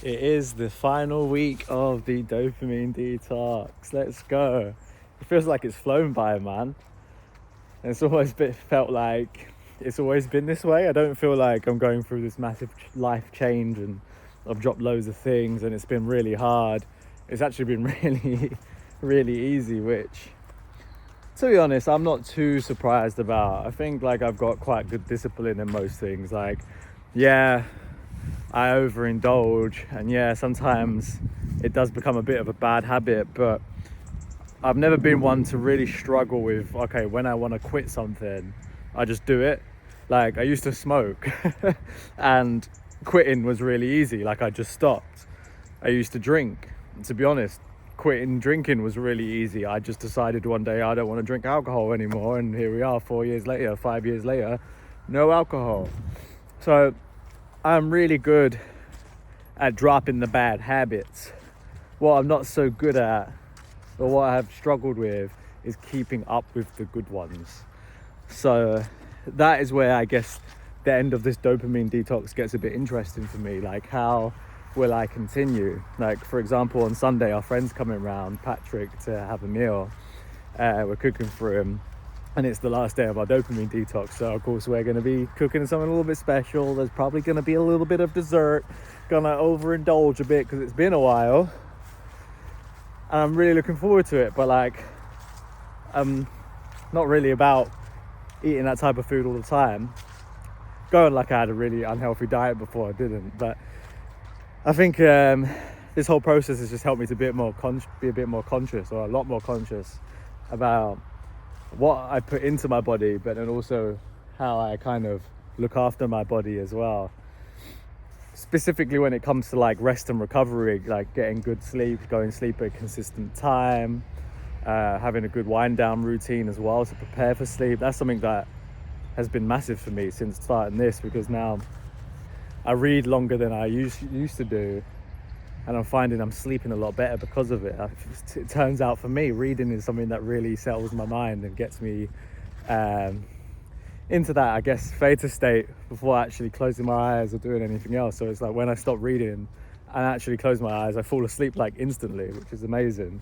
It is the final week of the dopamine detox. Let's go. It feels like it's flown by, man. And it's always felt like it's always been this way. I don't feel like I'm going through this massive life change and I've dropped loads of things and it's been really hard. It's actually been really, really easy, which, to be honest, I'm not too surprised about. I think like I've got quite good discipline in most things. Like, yeah, I overindulge, and yeah, sometimes it does become a bit of a bad habit, but I've never been one to really struggle with, okay, when I want to quit something, I just do it. Like, I used to smoke and quitting was really easy. Like, I just stopped. I used to drink. And to be honest, quitting drinking was really easy. I just decided one day I don't want to drink alcohol anymore, and here we are 4 years later, 5 years later, no alcohol. So I'm really good at dropping the bad habits. What I'm not so good at, or what I have struggled with, is keeping up with the good ones. So that is where I guess the end of this dopamine detox gets a bit interesting for me. Like, how will I continue? Like, for example, on Sunday, our friend's coming around, Patrick, to have a meal. We're cooking for him, and it's the last day of our dopamine detox, so of course we're going to be cooking something a little bit special. There's probably going to be a little bit of dessert. Gonna overindulge a bit because it's been a while and I'm really looking forward to it, but like, I'm not really about eating that type of food all the time. Going like I had a really unhealthy diet before, I didn't, but I think this whole process has just helped me to be a bit more conscious, or a lot more conscious about what I put into my body, but then also how I kind of look after my body as well. Specifically when it comes to like rest and recovery, like getting good sleep, going to sleep at a consistent time, having a good wind down routine as well to prepare for sleep. That's something that has been massive for me since starting this, because now I read longer than I used to do, and I'm finding I'm sleeping a lot better because of it. It turns out for me, reading is something that really settles my mind and gets me into that, I guess, theta state before actually closing my eyes or doing anything else. So it's like when I stop reading and actually close my eyes, I fall asleep like instantly, which is amazing.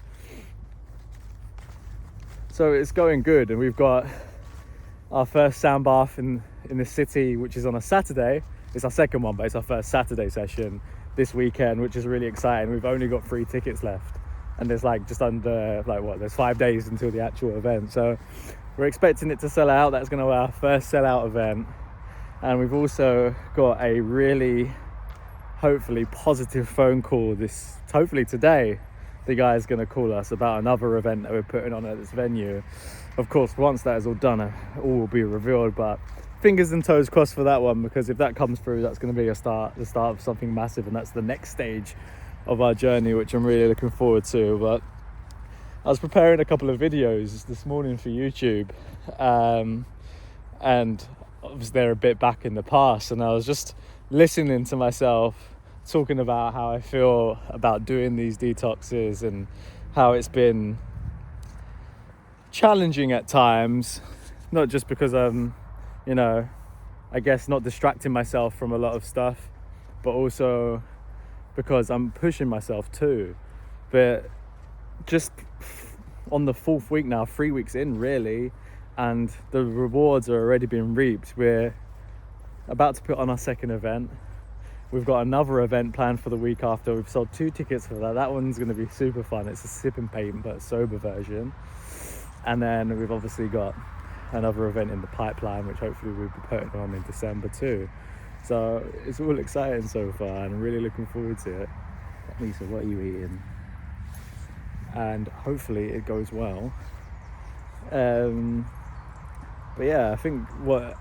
So it's going good, and we've got our first sound bath in the city, which is on a Saturday. It's our second one, but it's our first Saturday session this weekend, which is really exciting. We've only got 3 tickets left, and there's like just under there's 5 days until the actual event, so we're expecting it to sell out. That's going to be our first sellout event. And we've also got a really hopefully positive phone call hopefully today. The guy's going to call us about another event that we're putting on at this venue. Of course, once that is all done, all will be revealed, but fingers and toes crossed for that one, because if that comes through, that's going to be the start of something massive, and that's the next stage of our journey, which I'm really looking forward to. But I was preparing a couple of videos this morning for YouTube, and obviously they're a bit back in the past, and I was just listening to myself talking about how I feel about doing these detoxes and how it's been challenging at times, not just because I'm, I guess not distracting myself from a lot of stuff, but also because I'm pushing myself too. But just on the 4th week now, 3 weeks in really, and the rewards are already being reaped. We're about to put on our second event. We've got another event planned for the week after. We've sold 2 tickets for that. That one's going to be super fun. It's a sip and paint but sober version. And then we've obviously got another event in the pipeline, which hopefully we'll be putting on in December too. So it's all exciting so far, and I'm really looking forward to it. Lisa, what are you eating? And hopefully it goes well. But yeah, I think what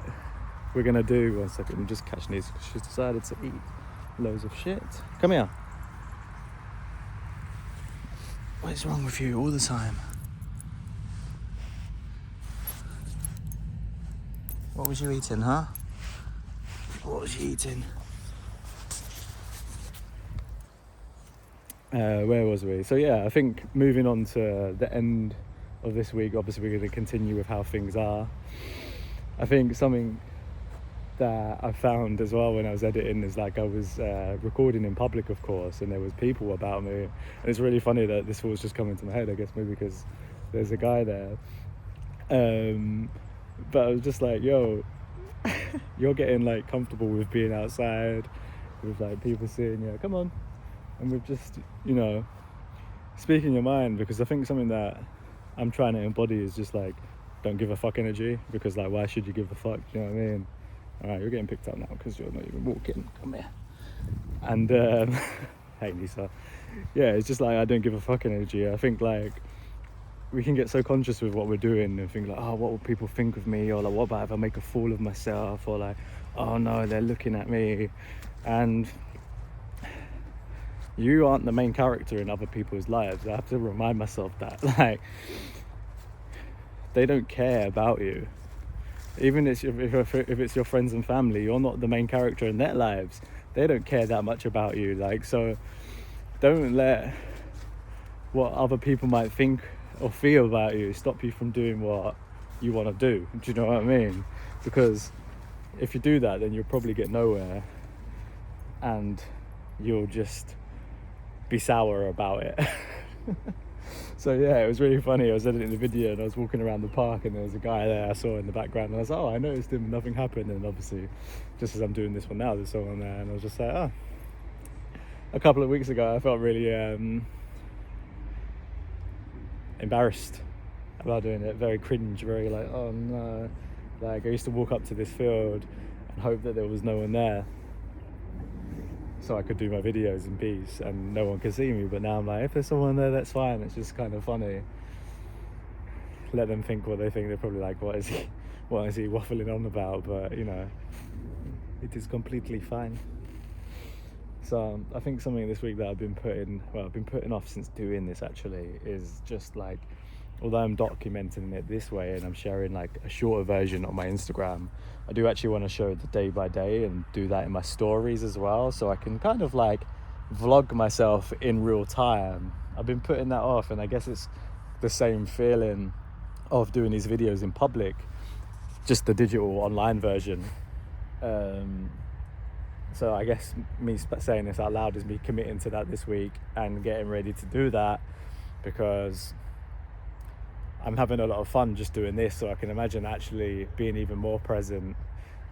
we're gonna do, one second, I'm just catching these, she's decided to eat loads of shit. Come here. What is wrong with you all the time? What was you eating, huh? What was you eating? Where was we? So yeah, I think moving on to the end of this week, obviously we're going to continue with how things are. I think something that I found as well when I was editing is like I was recording in public, of course, and there was people about me, and it's really funny that this was just coming to my head, I guess maybe because there's a guy there, but I was just like, yo, you're getting like comfortable with being outside with like people seeing you, come on, and with just, you know, speaking your mind, because I think something that I'm trying to embody is just like, don't give a fuck energy, because like, why should you give a fuck, do you know what I mean? Alright, you're getting picked up now because you're not even walking. Come here. And hey Lisa. Yeah, it's just like I don't give a fuck energy. I think like we can get so conscious with what we're doing and think like, oh, what will people think of me? Or like, what about if I make a fool of myself? Or like, oh no, they're looking at me. And you aren't the main character in other people's lives. I have to remind myself that. Like, they don't care about you. Even if it's your friends and family, you're not the main character in their lives. They don't care that much about you. Like, so don't let what other people might think or feel about you stop you from doing what you want to do. Do you know what I mean? Because if you do that, then you'll probably get nowhere, and you'll just be sour about it. So yeah, it was really funny. I was editing the video and I was walking around the park and there was a guy there I saw in the background, and I was like, oh, I noticed him, nothing happened. And obviously, just as I'm doing this one now, there's someone there, and I was just like, oh. A couple of weeks ago I felt really embarrassed about doing it, very cringe, very like, oh no. Like, I used to walk up to this field and hope that there was no one there so I could do my videos in peace and no one could see me. But now I'm like, if there's someone there, that's fine. It's just kind of funny. Let them think what they think. They're probably like, what is he waffling on about? But, you know, it is completely fine. So I think something this week that I've been putting off since doing this actually is just like, although I'm documenting it this way and I'm sharing like a shorter version on my Instagram, I do actually want to show the day by day and do that in my stories as well, so I can kind of like vlog myself in real time. I've been putting that off, and I guess it's the same feeling of doing these videos in public, just the digital online version. So I guess me saying this out loud is me committing to that this week and getting ready to do that, because I'm having a lot of fun just doing this. So I can imagine actually being even more present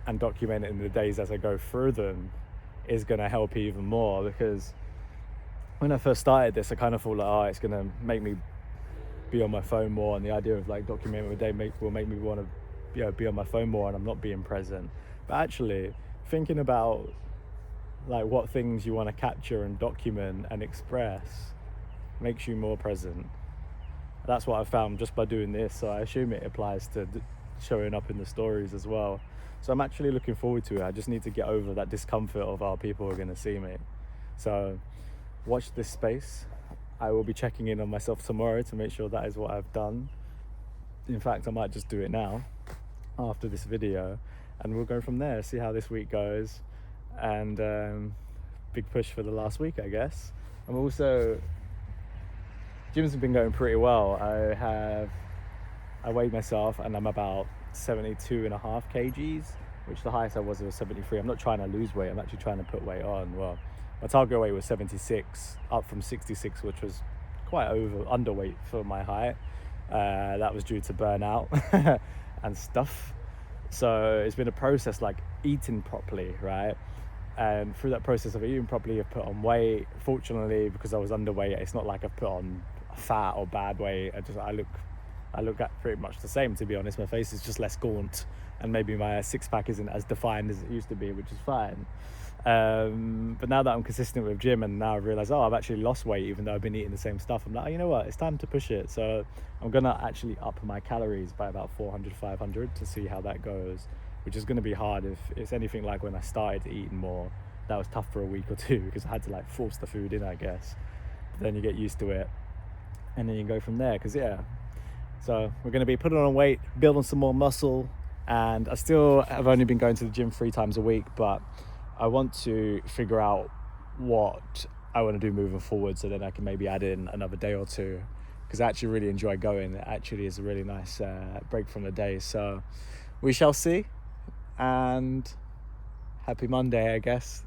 and documenting the days as I go through them is going to help even more. Because when I first started this, I kind of thought like, oh, it's going to make me be on my phone more, and the idea of like documenting the day will make me want to, you know, be on my phone more, and I'm not being present. But actually thinking about like what things you want to capture and document and express makes you more present. That's what I found just by doing this, so I assume it applies to showing up in the stories as well. So I'm actually looking forward to it. I just need to get over that discomfort of how people are going to see me. So watch this space. I will be checking in on myself tomorrow to make sure that is what I've done. In fact, I might just do it now after this video, and we'll go from there, see how this week goes. And big push for the last week, I guess. I'm also, gyms have been going pretty well. I weighed myself and I'm about 72.5 kgs, which the highest I was 73. I'm not trying to lose weight, I'm actually trying to put weight on. Well, my target weight was 76, up from 66, which was quite underweight for my height. That was due to burnout and stuff. So it's been a process, like eating properly, right? And through that process of eating properly, I've put on weight. Fortunately, because I was underweight, it's not like I've put on fat or bad weight. I look at pretty much the same, to be honest. My face is just less gaunt, and maybe my six-pack isn't as defined as it used to be, which is fine. But now that I'm consistent with gym, and now I've realized, oh, I've actually lost weight even though I've been eating the same stuff, I'm like, oh, you know what, it's time to push it. So I'm gonna actually up my calories by about 400-500 to see how that goes, which is going to be hard if it's anything like when I started eating more. That was tough for a week or two because I had to like force the food in, I guess. But then you get used to it, and then you go from there. Because yeah, so we're going to be putting on weight, building some more muscle, and I still have only been going to the gym 3 times a week, but I want to figure out what I want to do moving forward, so then I can maybe add in another day or two, because I actually really enjoy going. It actually is a really nice break from the day. So we shall see. And Happy Monday, I guess.